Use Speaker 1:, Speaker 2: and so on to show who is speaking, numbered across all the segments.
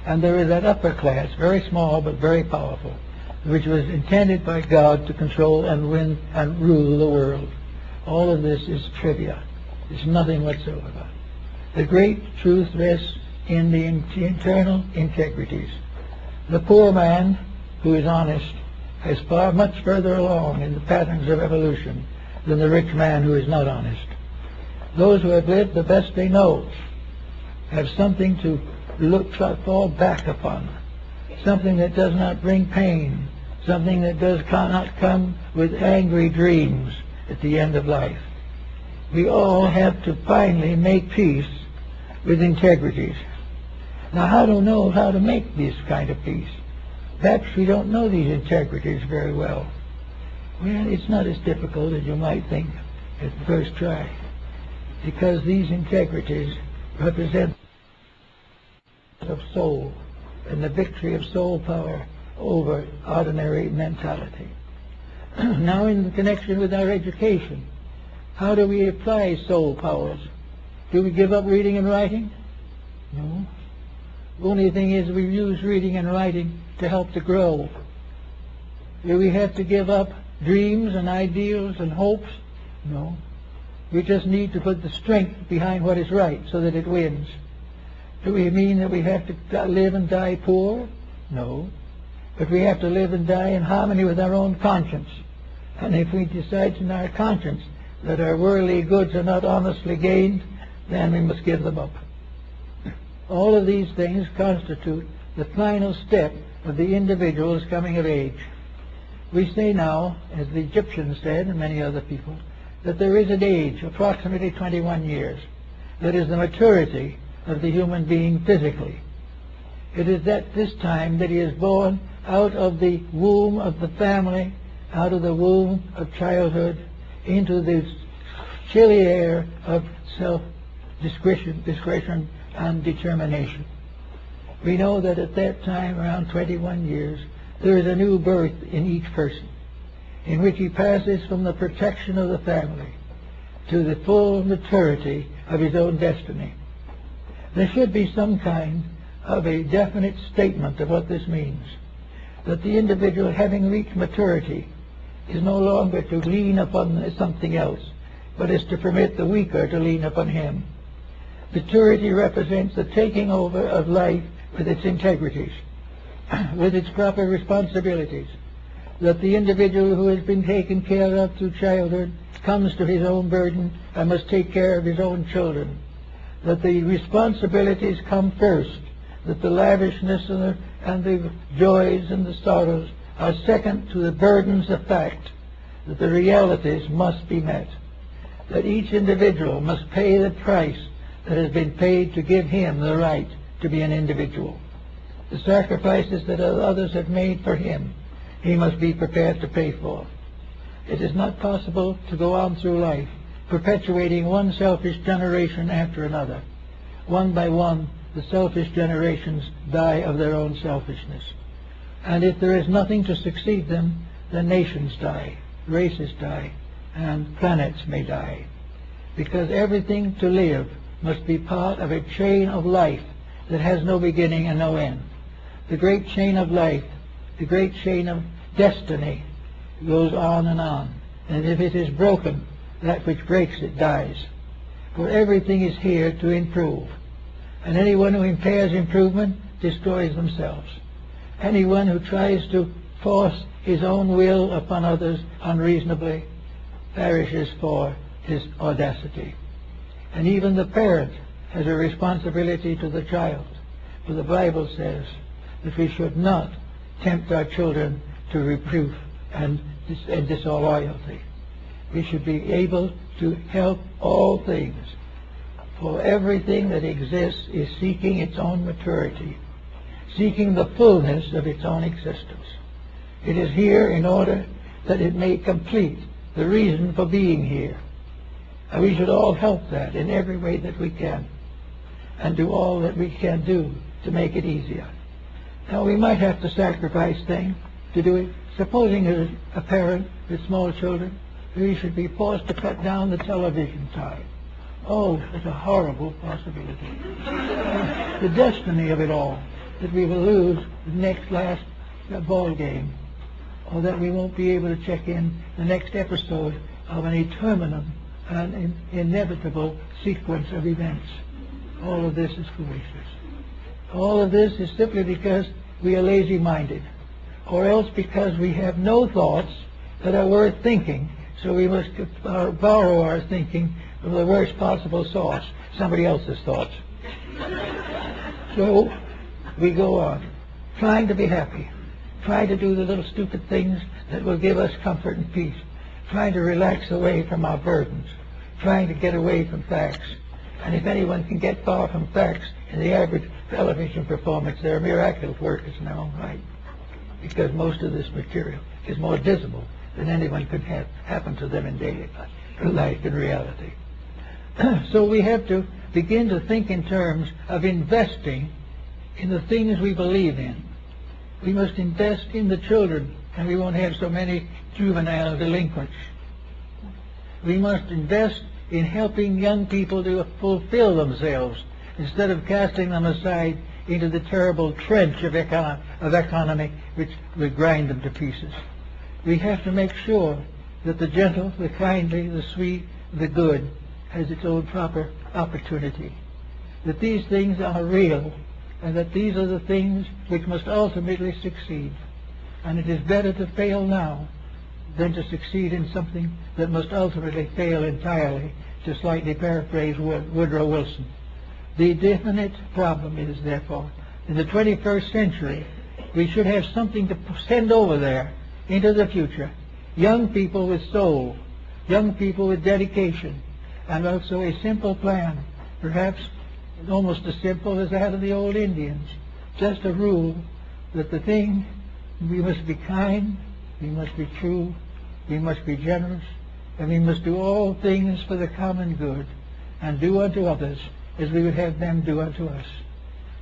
Speaker 1: And there is that upper class, very small but very powerful, which was intended by God to control and win and rule the world. All of this is trivia. It's nothing whatsoever. The great truth rests in the internal integrities. The poor man who is honest is far much further along in the patterns of evolution than the rich man who is not honest. Those who have lived the best they know have something to fall back upon, something that does not bring pain, something that does not come with angry dreams at the end of life. We all have to finally make peace with integrities. Now, how do we know how to make this kind of peace? Perhaps we don't know these integrities very well. Well, it's not as difficult as you might think at the first try, because these integrities represent of soul and the victory of soul power over ordinary mentality. Now, in connection with our education, how do we apply soul powers? Do we give up reading and writing? No. The only thing is we use reading and writing to help to grow. Do we have to give up dreams and ideals and hopes? No. We just need to put the strength behind what is right so that it wins. Do we mean that we have to live and die poor? No. But we have to live and die in harmony with our own conscience. And if we decide in our conscience that our worldly goods are not honestly gained, then we must give them up. All of these things constitute the final step of the individual's coming of age. We say now, as the Egyptians said and many other people, that there is an age, approximately 21 years, that is the maturity of the human being physically. It is at this time that he is born out of the womb of the family, out of the womb of childhood, into the chilly air of self-discretion and determination. We know that at that time, around 21 years, there is a new birth in each person, in which he passes from the protection of the family to the full maturity of his own destiny. There should be some kind of a definite statement of what this means, that the individual, having reached maturity, is no longer to lean upon something else, but is to permit the weaker to lean upon him. Maturity represents the taking over of life with its integrities, with its proper responsibilities, that the individual who has been taken care of through childhood comes to his own burden and must take care of his own children, that the responsibilities come first, that the lavishness and the joys and the sorrows are second to the burdens of fact, that the realities must be met, that each individual must pay the price that has been paid to give him the right to be an individual. The sacrifices that others have made for him, he must be prepared to pay for. It is not possible to go on through life perpetuating one selfish generation after another. One by one, the selfish generations die of their own selfishness. And if there is nothing to succeed them, then nations die, races die, and planets may die. Because everything to live must be part of a chain of life that has no beginning and no end. The great chain of life, the great chain of destiny goes on, and if it is broken, that which breaks it dies. For everything is here to improve, and anyone who impairs improvement destroys themselves. Anyone who tries to force his own will upon others unreasonably perishes for his audacity. And even the parent has a responsibility to the child, for the Bible says that we should not tempt our children to reproof and disloyalty. We should be able to help all things, for everything that exists is seeking its own maturity, seeking the fullness of its own existence. It is here in order that it may complete the reason for being here. And we should all help that in every way that we can, and do all that we can do to make it easier. Now, we might have to sacrifice things to do it. Supposing as a parent with small children, we should be forced to cut down the television time. Oh, it's a horrible possibility. The destiny of it all. that we will lose the next last ball game, or that we won't be able to check in the next episode of an eternal and inevitable sequence of events. All of this is foolishness. All of this is simply because we are lazy-minded, or else because we have no thoughts that are worth thinking, so we must borrow our thinking from the worst possible source, somebody else's thoughts. So we go on, trying to be happy, trying to do the little stupid things that will give us comfort and peace, trying to relax away from our burdens, trying to get away from facts. And if anyone can get far from facts in the average television performance, they're miraculous workers in their own right, because most of this material is more visible than anyone could have happen to them in daily life in reality. So we have to begin to think in terms of investing in the things we believe in. We must invest in the children, and we won't have so many juvenile delinquents. We must invest in helping young people to fulfill themselves instead of casting them aside into the terrible trench of economy which will grind them to pieces. We have to make sure that the gentle, the kindly, the sweet, the good has its own proper opportunity, that these things are real, and that these are the things which must ultimately succeed. And it is better to fail now than to succeed in something that must ultimately fail entirely, to slightly paraphrase Woodrow Wilson. The definite problem is, therefore, in the 21st century, we should have something to send over there into the future. Young people with soul, young people with dedication, and also a simple plan, perhaps almost as simple as that of the old Indians. Just a rule that the thing, we must be kind, we must be true, we must be generous, and we must do all things for the common good, and do unto others as we would have them do unto us.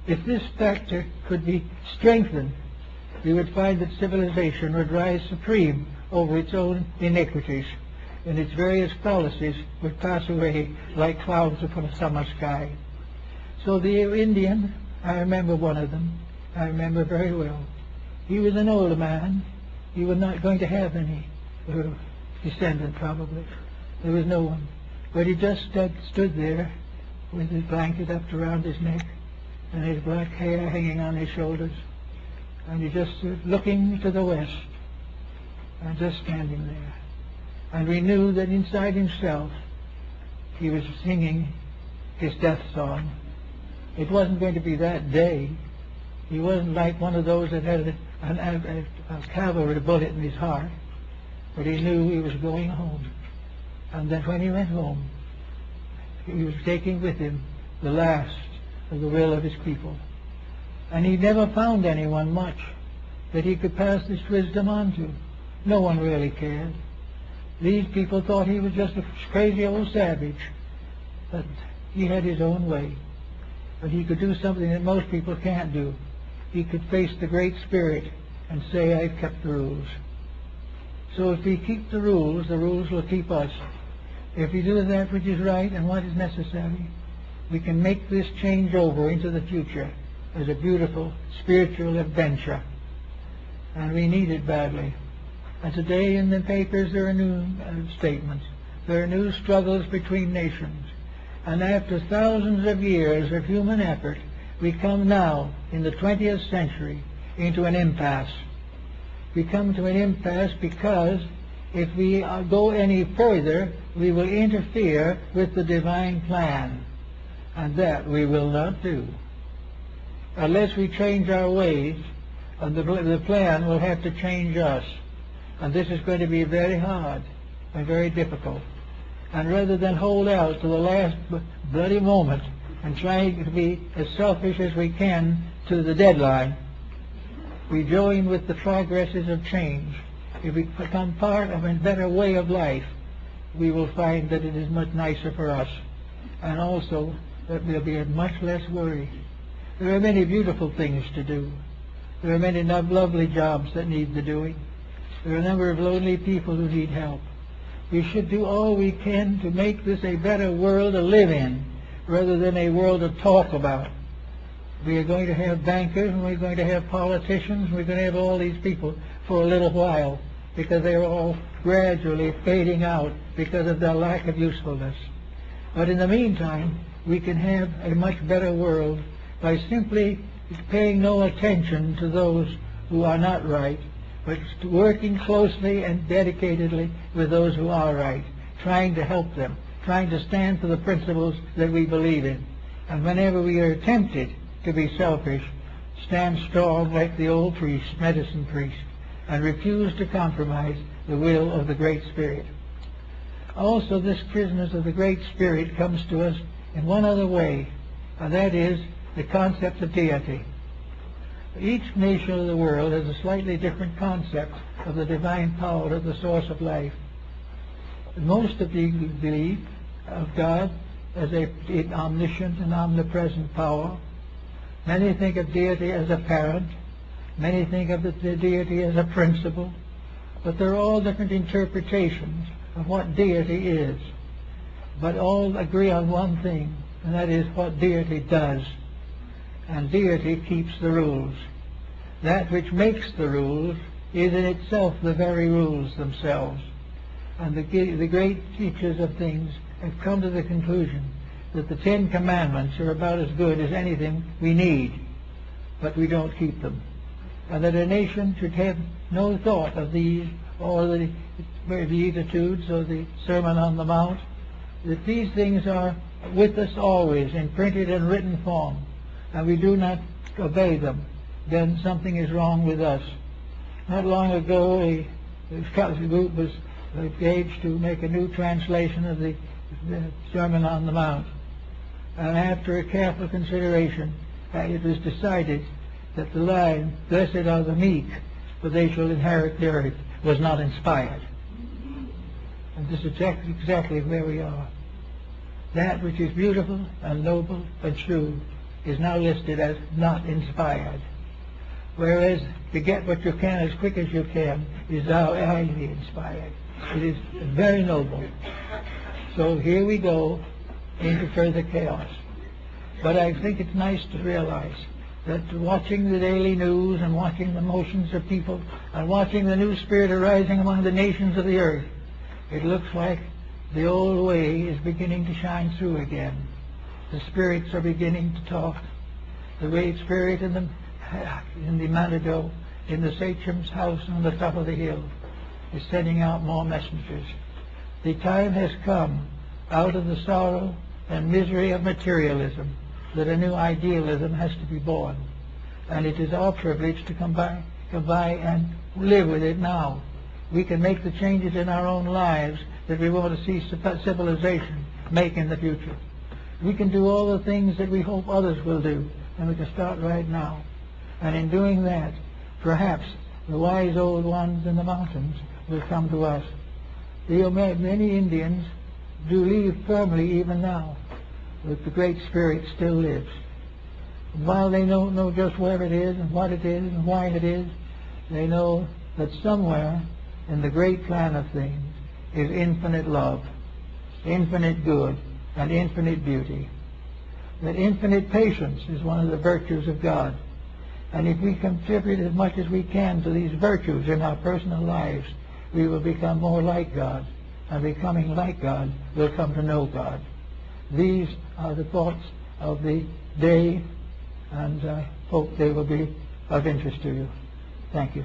Speaker 1: If this factor could be strengthened, we would find that civilization would rise supreme over its own iniquities, and its various fallacies would pass away like clouds upon a summer sky. So the Indian, I remember one of them, I remember very well. He was an older man. He was not going to have any descendant, probably. There was no one. But he just stood there with his blanket up around his neck and his black hair hanging on his shoulders. And he just stood looking to the west and just standing there. And we knew that inside himself he was singing his death song. It wasn't going to be that day. He wasn't like one of those that had a cavalry bullet in his heart. But he knew he was going home. And that when he went home, he was taking with him the last of the will of his people. And he never found anyone much that he could pass this wisdom on to. No one really cared. These people thought he was just a crazy old savage. But he had his own way. But he could do something that most people can't do. He could face the Great Spirit and say, I've kept the rules. So if we keep the rules will keep us. If we do that which is right and what is necessary, we can make this change over into the future as a beautiful spiritual adventure. And we need it badly. And today in the papers there are new statements. There are new struggles between nations. And after thousands of years of human effort, we come now, in the 20th century, into an impasse. We come to an impasse because if we go any further, we will interfere with the divine plan. And that we will not do. Unless we change our ways, the plan will have to change us. And this is going to be very hard and very difficult. And rather than hold out to the last bloody moment and try to be as selfish as we can to the deadline, we join with the progresses of change. If we become part of a better way of life, we will find that it is much nicer for us. And also that there'll be much less worry. There are many beautiful things to do. There are many lovely jobs that need the doing. There are a number of lonely people who need help. We should do all we can to make this a better world to live in, rather than a world to talk about. We are going to have bankers, and we're going to have politicians, and we're going to have all these people for a little while, because they're all gradually fading out because of their lack of usefulness. But in the meantime, we can have a much better world by simply paying no attention to those who are not right, but working closely and dedicatedly with those who are right, trying to help them, trying to stand for the principles that we believe in. And whenever we are tempted to be selfish, stand strong like the old priest, medicine priest, and refuse to compromise the will of the Great Spirit. Also, this Christmas of the Great Spirit comes to us in one other way, and that is the concept of deity. Each nation of the world has a slightly different concept of the divine power of the source of life. Most of the believe of God as an omniscient and omnipresent power. Many think of deity as a parent. Many think of the deity as a principle. But there are all different interpretations of what deity is. But all agree on one thing, and that is what deity does. And deity keeps the rules. That which makes the rules is in itself the very rules themselves. And the great teachers of things have come to the conclusion that the 10 Commandments are about as good as anything we need, but we don't keep them. And that a nation should have no thought of these, or the Beatitudes, or the Sermon on the Mount, that these things are with us always in printed and written form, and we do not obey them, then something is wrong with us. Not long ago, a group was engaged to make a new translation of the Sermon on the Mount. And after a careful consideration, it was decided that the line, "Blessed are the meek, for they shall inherit the earth," was not inspired. And this is exactly where we are. That which is beautiful and noble and true is now listed as not inspired. Whereas to get what you can as quick as you can is now highly inspired. It is very noble. So here we go into further chaos. But I think it's nice to realize that watching the daily news and watching the motions of people and watching the new spirit arising among the nations of the earth, it looks like the old way is beginning to shine through again. The spirits are beginning to talk. The great spirit in the Manado, in the sachem's house on the top of the hill, is sending out more messengers. The time has come, out of the sorrow and misery of materialism, that a new idealism has to be born. And it is our privilege to come by and live with it now. We can make the changes in our own lives that we want to see civilization make in the future. We can do all the things that we hope others will do, and we can start right now. And in doing that, perhaps the wise old ones in the mountains will come to us. Many Indians do believe firmly even now that the Great Spirit still lives. And while they don't know just where it is and what it is and why it is, they know that somewhere in the great plan of things is infinite love, infinite good, and infinite beauty. That infinite patience is one of the virtues of God. And if we contribute as much as we can to these virtues in our personal lives, we will become more like God. And becoming like God, we'll come to know God. These are the thoughts of the day, and I hope they will be of interest to you. Thank you.